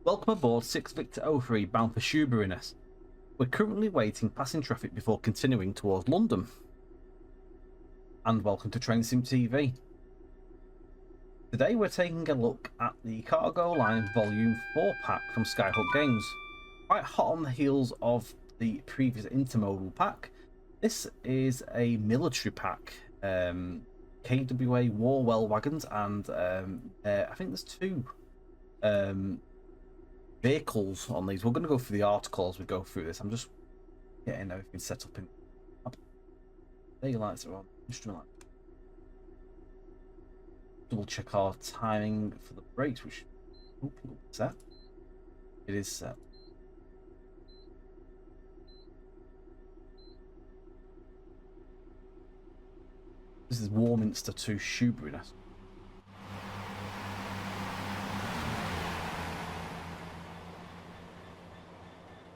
Welcome aboard 6 Victor 03 bound for Shoeburyness. We're currently waiting passing traffic before continuing towards London. And welcome to Train Sim TV. Today we're taking a look at the Cargo Line Volume 4 pack from Skyhook Games. Quite hot on the heels of the previous intermodal pack. This is a military pack. KWA Warwell wagons and I think there's two vehicles on these. We're going to go through the article as we go through this. I'm just getting everything set up in. There lights are on. Instrument light. Double check our timing for the brakes, which will be set. It is set. This is Warminster to Shoeburyness.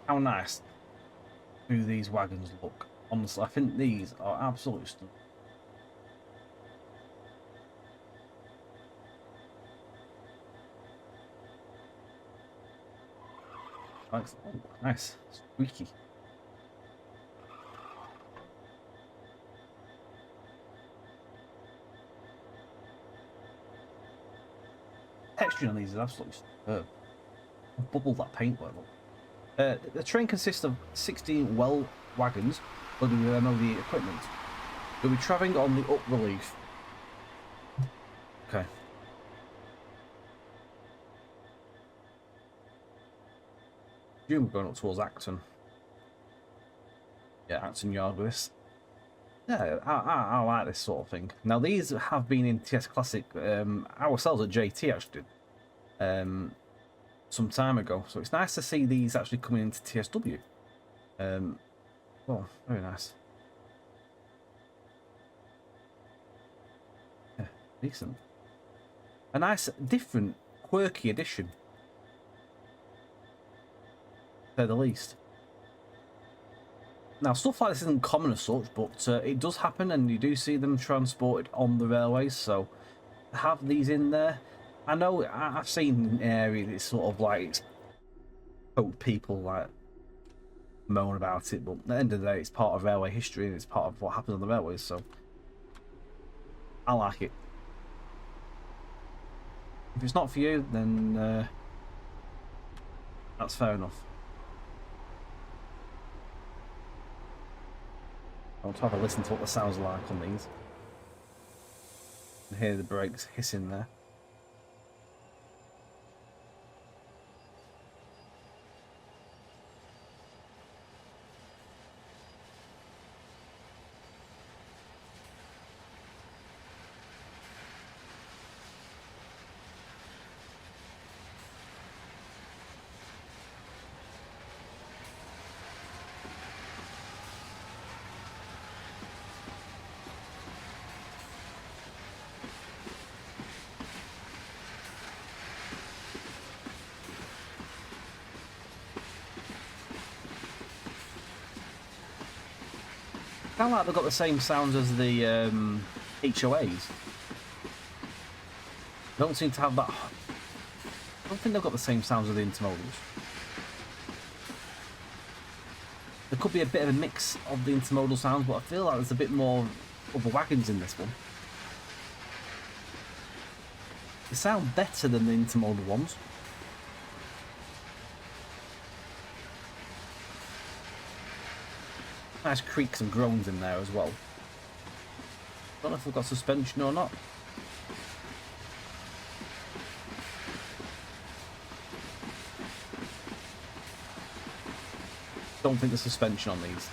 How nice do these wagons look? Honestly, I think these are absolutely stunning. Oh, nice, squeaky. Texture on these is absolutely superb. I've bubbled that paint level. The train consists of 16 well wagons loaded with MOD equipment. We'll be travelling on the up relief. Okay. We're going up towards Acton. Yeah, Acton Yard with this. Yeah, I like this sort of thing. Now these have been in TS Classic ourselves at JT actually some time ago, so it's nice to see these actually coming into TSW. Well, very nice. Yeah, decent. A nice, different, quirky addition, to say the least. Now, stuff like this isn't common as such, but it does happen, and you do see them transported on the railways, so have these in there. I know I've seen an area that's sort of like people like moan about it, but at the end of the day, it's part of railway history and it's part of what happens on the railways, so I like it. If it's not for you, then that's fair enough. I want to have a listen to what the sounds are like on these. You can hear the brakes hissing there. Kind of like they've got the same sounds as the HOAs. They don't seem to have that. I don't think they've got the same sounds as the intermodals. There could be a bit of a mix of the intermodal sounds, but I feel like there's a bit more of the wagons in this one. They sound better than the intermodal ones. Nice creaks and groans in there as well. Don't know if we've got suspension or not. Don't think there's suspension on these.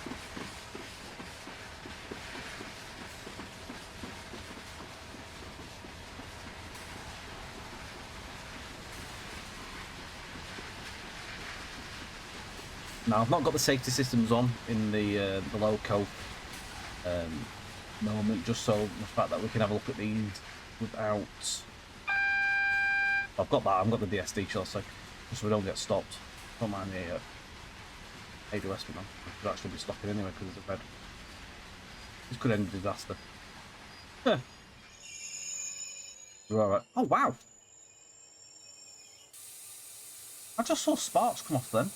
Now I've not got the safety systems on in the loco moment, just so the fact that we can have a look at these without. I've got that. I've got the DSD chill, so we don't get stopped. Don't mind the ADOS, but we could actually be stopping anyway because there's a red. This could end in disaster. Huh. We're all right. Oh wow! I just saw sparks come off then.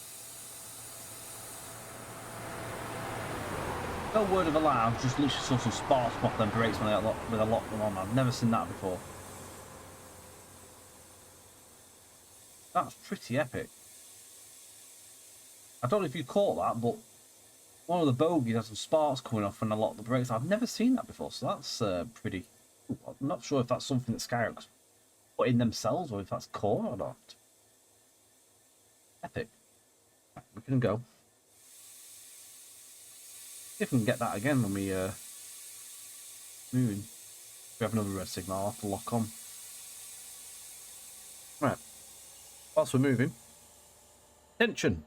No word of a lie, I just literally saw some sparks come off them brakes when I locked them on. I've never seen that before. That's pretty epic. I don't know if you caught that, but one of the bogies had some sparks coming off when I locked the brakes. I've never seen that before, so that's pretty... I'm not sure if that's something that Skyhook's put in themselves or if that's core or not. Epic. Right, we can go. See if we can get that again when we moving. We have another red signal, I'll have to lock on. Right. Whilst we're moving. Attention!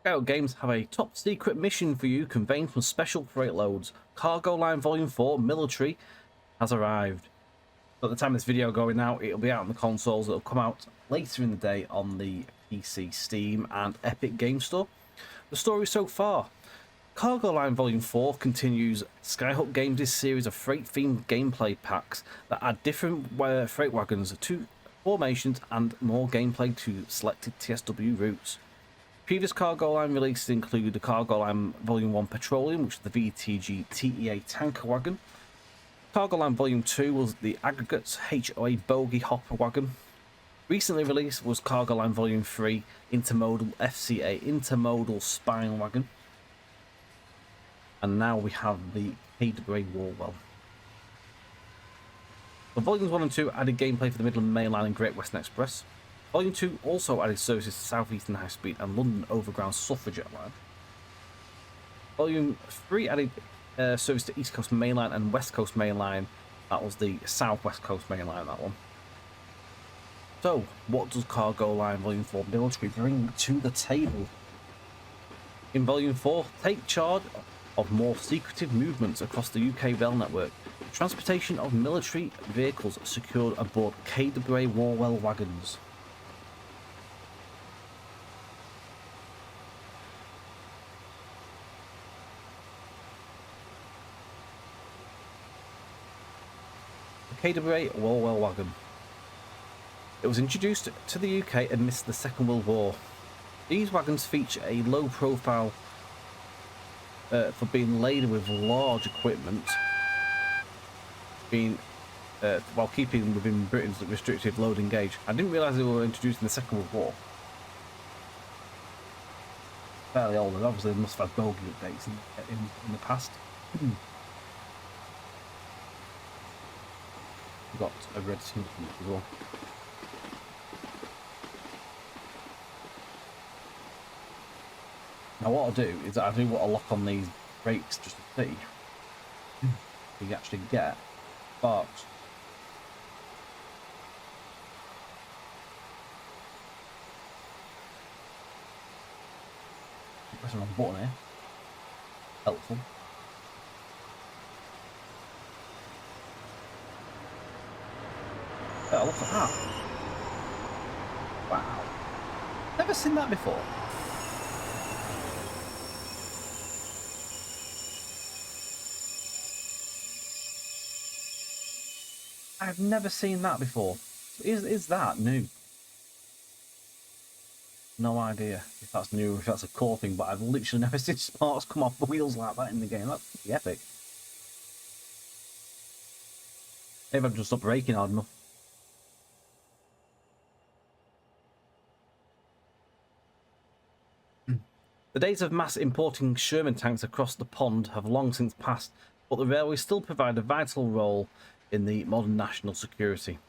Skyhook Games have a top secret mission for you conveying from special freight loads. Cargo Line Volume 4 Military has arrived. By the time this video going out, it'll be out on the consoles. It'll come out later in the day on the PC, Steam and Epic Game Store. The story so far. Cargo Line Volume 4 continues Skyhook Games' series of freight-themed gameplay packs that add different freight wagons to formations and more gameplay to selected TSW routes. Previous Cargo Line releases include the Cargo Line Volume 1 Petroleum, which is the VTG TEA tanker wagon. Cargo Line Volume 2 was the Aggregates HOA bogie hopper wagon. Recently released was Cargo Line Volume 3 Intermodal FCA intermodal spine wagon. And now we have the KWA Warwell. The Volumes 1 and 2 added gameplay for the Midland Main Line and Great Western Express. Volume 2 also added services to South Eastern High Speed and London Overground Suffragette Line. Volume 3 added service to East Coast Main Line and West Coast Main Line. That was the South West Coast Main Line, that one. So, what does Cargo Line Volume 4 Military bring to the table? In Volume 4, take charge of more secretive movements across the UK rail network. Transportation of military vehicles secured aboard KWA Warwell wagons. The KWA Warwell wagon. It was introduced to the UK amidst the Second World War. These wagons feature a low profile for being laden with large equipment, while keeping within Britain's restrictive loading gauge. I didn't realise they were introduced in the Second World War. Fairly old, and obviously they must have had bogie updates in the past. We've got a red signal as well. Now what I'll do is I do want to lock on these brakes just to see if you actually get sparks. Pressing on the button here. Helpful. Oh, look at that. Wow. Never seen that before. I've never seen that before. Is that new? No idea if that's new or if that's a core thing, but I've literally never seen sparks come off the wheels like that in the game. That's pretty epic. Maybe I've just stopped braking hard enough. The days of mass importing Sherman tanks across the pond have long since passed, but the railways still provide a vital role in the modern national security.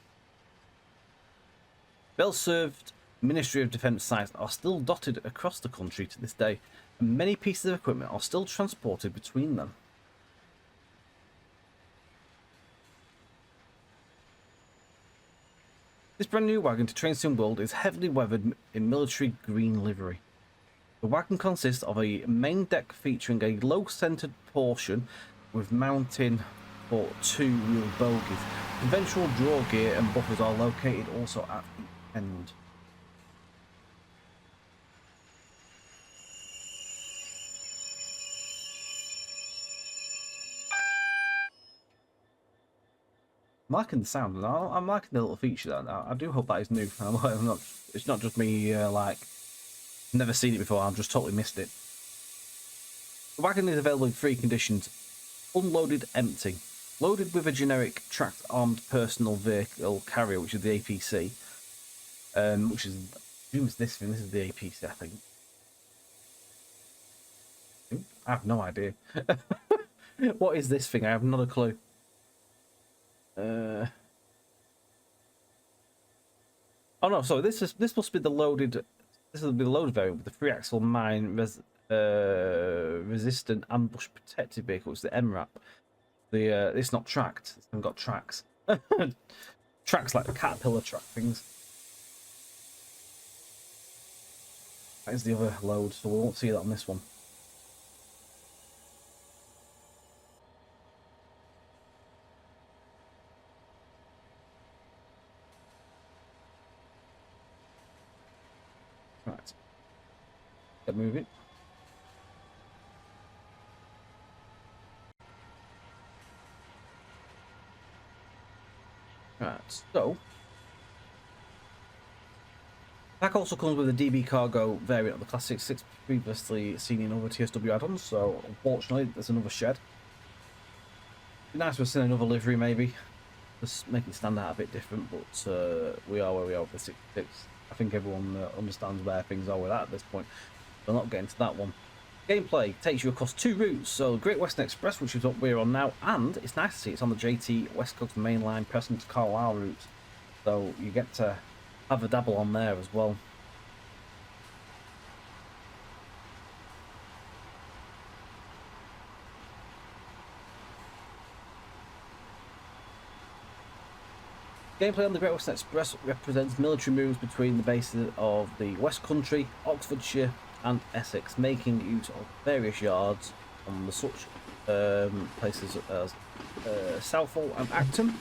Well-served Ministry of Defence sites are still dotted across the country to this day, and many pieces of equipment are still transported between them. This brand new wagon to Trainsim World is heavily weathered in military green livery. The wagon consists of a main deck featuring a low-centred portion with mounting for two-wheel bogies. Conventional draw gear and buffers are located also at the end. I'm liking the sound. I'm liking the little feature that. I do hope that is new. It's not just me like Never seen it before, I've just totally missed it. The wagon is available in three conditions: unloaded, empty, loaded with a generic tracked armed personal vehicle carrier, which is the APC, which is, I assume it's this thing. This is the APC, I think. I have no idea. What is this thing? I have not a clue. Oh no, sorry. This must be the loaded. This will be the loaded variant with the three-axle mine resistant ambush protected vehicle. It's the MRAP. It's not tracked. It's not got tracks. Tracks like the caterpillar track things. That is the other load, so we won't see that on this one. Right. Get moving. Right, so pack also comes with a DB cargo variant of the Class 66 previously seen in other TSW add-ons, so unfortunately there's another shed. Be nice to have seen another livery maybe, just make it stand out a bit different, but we are where we are with the 66. I think everyone understands where things are with that at this point. We'll not get into that one. Gameplay takes you across two routes, so Great Western Express, which is what we're on now, and it's nice to see it's on the JT West Coast Main Line Preston to Carlisle route, so you get to have a dabble on there as well. Gameplay on the Great Western Express represents military moves between the bases of the West Country, Oxfordshire and Essex, making use of various yards on the such places as Southall and Acton.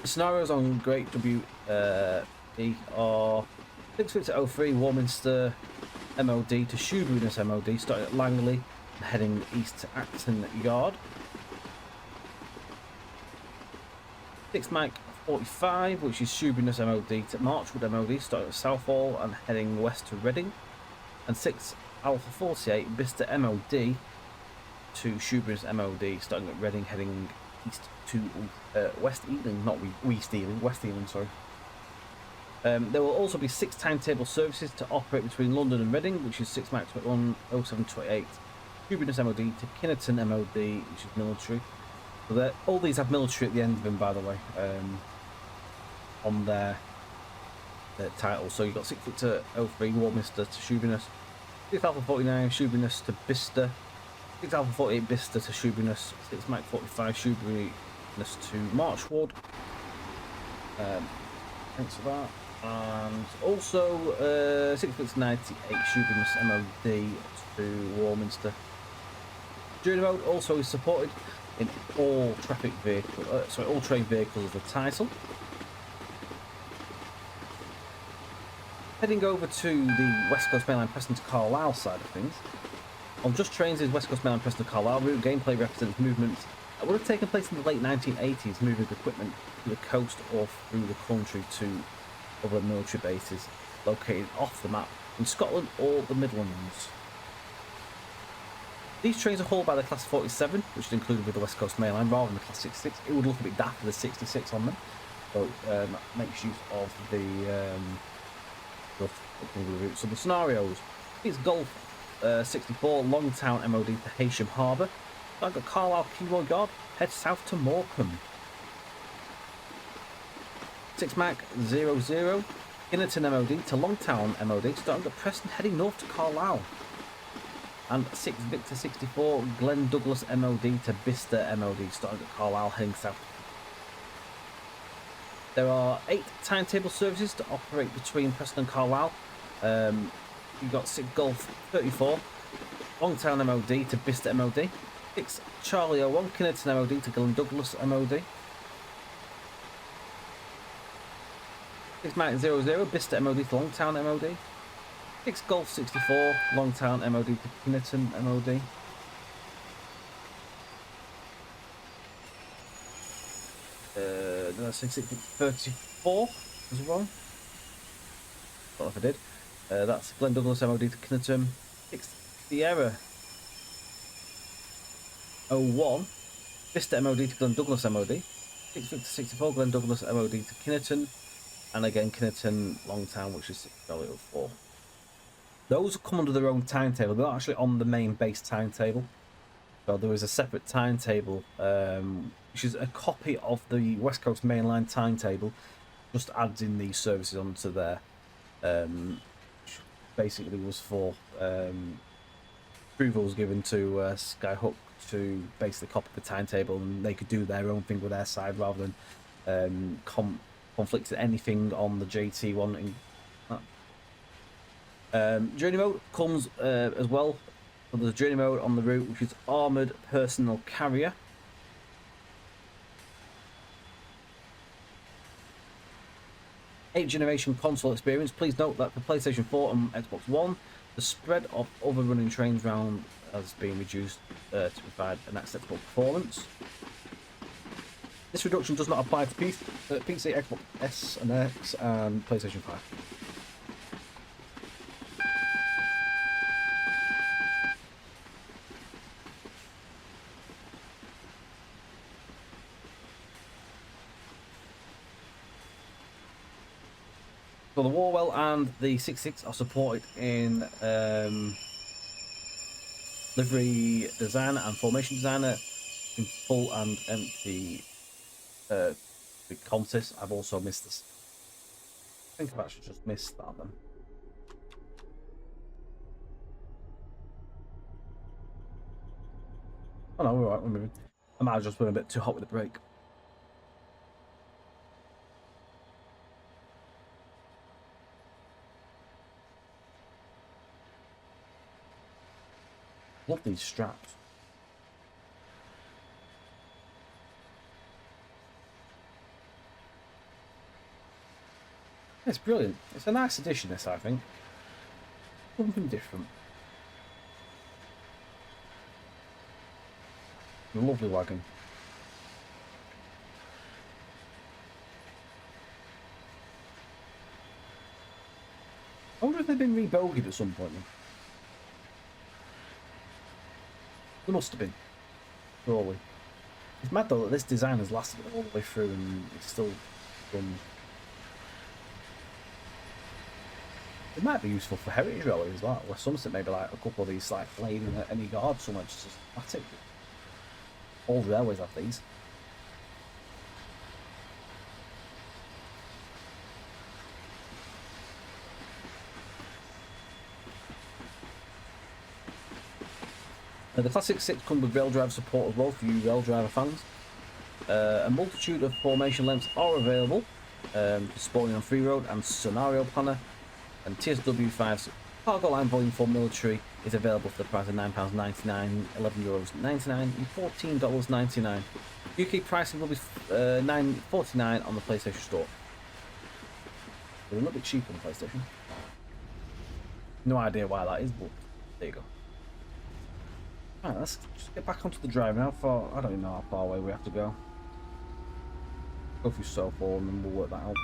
The scenarios on Great WE are 6:03 Warminster MOD to Shoeburyness MOD, starting at Langley and heading east to Acton Yard. 6 Mike 45, which is Shoeburyness MOD to Marchwood MOD, starting at Southall and heading west to Reading. And 6 Alpha 48 Bicester MOD to Shoeburyness MOD, starting at Reading, heading east to West Ealing, not West Ealing, West Ealing, sorry. There will also be 6 timetable services to operate between London and Reading, which is 6 Mike 21 0728 Shoeburyness MOD to Kinnerton MOD, which is military. So all these have military at the end of them, by the way, on their title. So you've got 6:03 Warminster to Shoeburyness, 6 Alpha 49 Shoeburyness to Bicester, 6 Alpha 48 Bicester to Shoeburyness, 6 Mike 45 Shoeburyness to Marchwood. Thanks for that. And also 6:98 Shoeburyness MOD to Warminster. Journey mode also is supported in all traffic vehicle, all train vehicles of the title. Heading over to the West Coast Main Line Preston to Carlisle side of things. On Just Trains' West Coast Main Line Preston to Carlisle route, gameplay represents movements that would have taken place in the late 1980s, moving equipment to the coast or through the country to other military bases located off the map in Scotland or the Midlands. These trains are hauled by the Class 47, which is included with the West Coast Main Line, rather than the Class 66. It would look a bit daft with the 66 on them, so makes use of the route. So the scenarios: it's Golf 64 Longtown MOD to Heysham Harbour. I've got Carlisle Keyword Yard, head south to Morecambe. 6 Mac 00 Innerton MOD to Longtown MOD, starting at Preston, heading north to Carlisle. And 6 Victor 64 Glen Douglas MOD to Bicester MOD, starting at Carlisle, heading south. There are 8 timetable services to operate between Preston and Carlisle. You've got 6 Golf 34 Longtown MOD to Bicester MOD, 6 Charlie 01 Kinnerton MOD to Glen Douglas MOD, 6 Mike 00 Bicester MOD to Longtown MOD, 6 Golf 64 Longtown MOD to Kinnerton MOD. Did I say 34 as well? Don't know if I did. That's Glen Douglas MOD to Kinnerton. 6 Sierra 01. Vista MOD to Glen Douglas MOD. 6 Victor 64 Glen Douglas MOD to Kinnerton. And again Kinnerton Longtown, which is 6 Charlie 04. Those come under their own timetable. They're not actually on the main base timetable. So there is a separate timetable, which is a copy of the West Coast mainline timetable. Just adds in these services onto there. Which basically was for approval was given to Skyhook to basically copy the timetable, and they could do their own thing with their side rather than conflict anything on the JT one. Journey mode comes as well. So there's a journey mode on the route, which is armoured personal carrier. Eighth generation console experience. Please note that for PlayStation 4 and Xbox One, the spread of other running trains round has been reduced to provide an acceptable performance. This reduction does not apply to PC, Xbox S and X, and PlayStation 5. So the Warwell and the 66 are supported in livery designer and formation designer in full and empty contest. I've also missed this. I think I've actually just missed that then. Oh no, we're alright, we're moving. I might have just been a bit too hot with the brake. Love these straps. It's brilliant. It's a nice addition, this, I think. Something different. A lovely wagon. I wonder if they've been rebogied at some point. There must have been. Surely. It's mad though that this design has lasted all the way through and it's still done. It might be useful for heritage railway as well, where some maybe like a couple of these like laid in any yard somewhere just static. All the railways have these. The Classic 6 comes with rail driver support as well for you rail driver fans. A multitude of formation lengths are available for spawning on free road and scenario planner. And TSW 5's cargo line volume 4 military is available for the price of £9.99, €11.99 and $14.99. UK pricing will be $9.49 on the PlayStation Store. They're a little bit cheaper on the PlayStation. No idea why that is, but there you go. Alright, let's just get back onto the drive now. I don't even know how far away we have to go. Go through so far and then we'll work that out.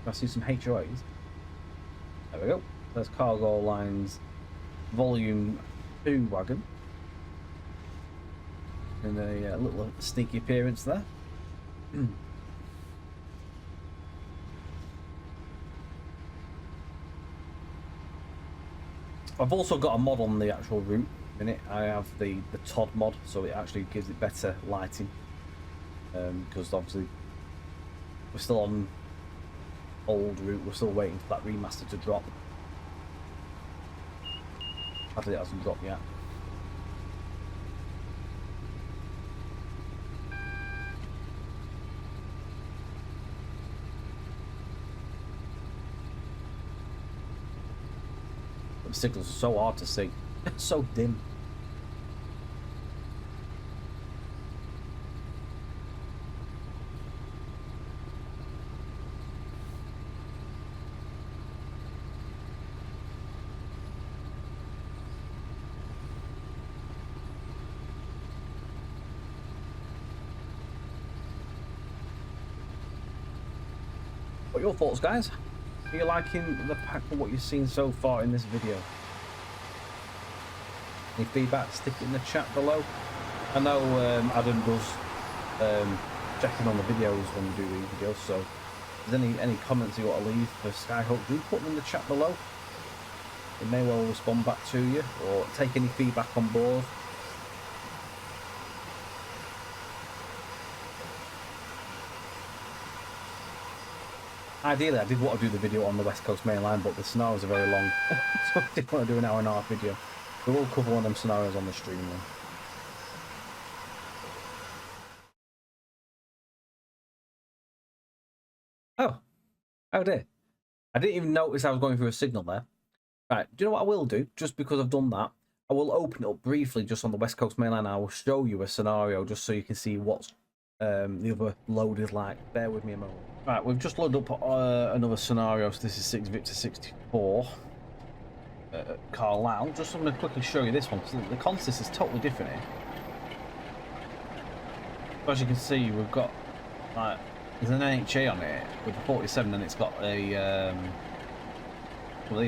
I see some HOAs. There we go. There's cargo lines, volume 2 wagon. And a little sneaky appearance there. I've also got a mod on the actual route in it. I have the Todd mod, so it actually gives it better lighting. Because obviously we're still on old route, we're still waiting for that remaster to drop. Actually, it hasn't dropped yet. The signals are so hard to see. It's so dim. What are your thoughts, guys? Are you liking the pack for what you've seen so far in this video? Any feedback, stick it in the chat below. I know Adam does check in on the videos when we do these videos, so if there's any comments you want to leave for Skyhook, do put them in the chat below. It may well respond back to you, or take any feedback on board. Ideally, I did want to do the video on the West Coast main line, but the scenarios are very long, so I didn't want to do an hour-and-a-half video. We will cover one of them scenarios on the stream then. Oh dear. I didn't even notice I was going through a signal there. Right, do you know what I will do? Just because I've done that, I will open it up briefly just on the West Coast main line. I will show you a scenario just so you can see what's the other load is like. Bear with me a moment. Right, we've just loaded up another scenario. So this is 6 Victor 64 Carlisle. Just I'm going to quickly show you this one because the consist is totally different here. As you can see, we've got like there's an NHA on it with the 47, and it's got a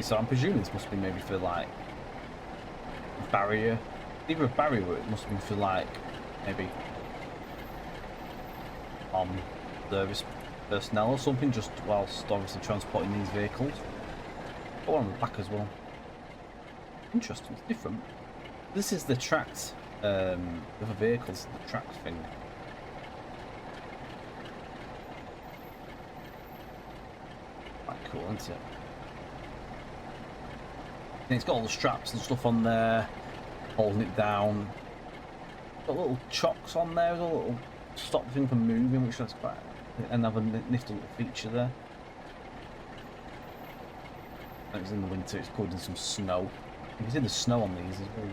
so I'm presuming this must be maybe for like barrier, either a barrier, or it must be for like maybe service personnel or something, just whilst obviously transporting these vehicles. Got one on the back as well. Interesting, it's different. This is the tracked the vehicles, the tracked thing. Quite cool, isn't it? And it's got all the straps and stuff on there, holding it down. Got little chocks on there, with a little stop thing for moving, which is quite another nifty little feature there. And it's in the winter, it's covered in some snow. You can see the snow on these, it's very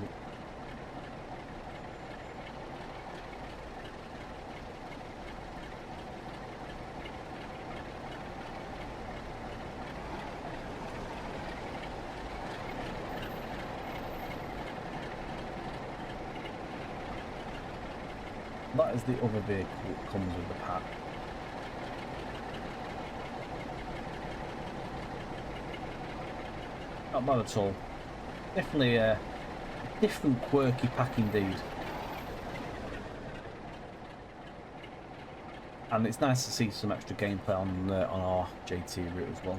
that is the other vehicle that comes with the pack. Not bad at all. Definitely a different quirky pack indeed. And it's nice to see some extra gameplay on our JT route as well.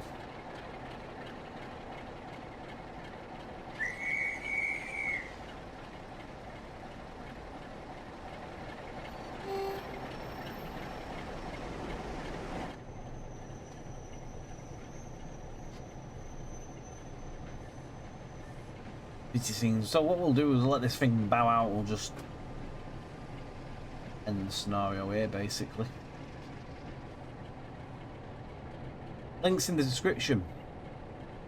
So what we'll do is let this thing bow out. We'll just end the scenario here, basically. Links in the description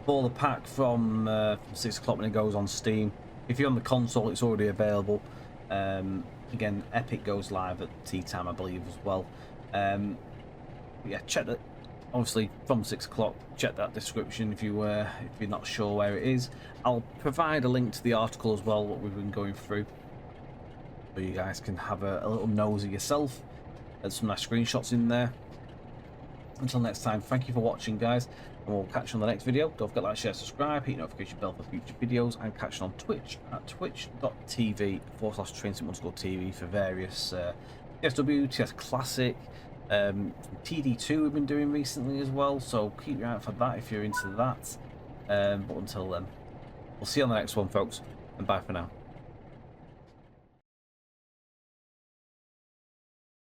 for the pack from 6 o'clock when it goes on Steam. If you're on the console, it's already available. Again, Epic goes live at tea time, I believe, as well. Yeah, check that. Obviously, from 6 o'clock, check that description if you're not sure where it is. I'll provide a link to the article as well, what we've been going through, so you guys can have a little nosy yourself. There's some nice screenshots in there. Until next time, thank you for watching, guys, and we'll catch you on the next video. Don't forget to like, share, subscribe, hit the notification bell for future videos, and catch you on Twitch at twitch.tv/trainsim_TV for various TSW, TS Classic, TD2 we've been doing recently as well, so keep your eye out for that if you're into that. But until then, we'll see you on the next one, folks, and bye for now.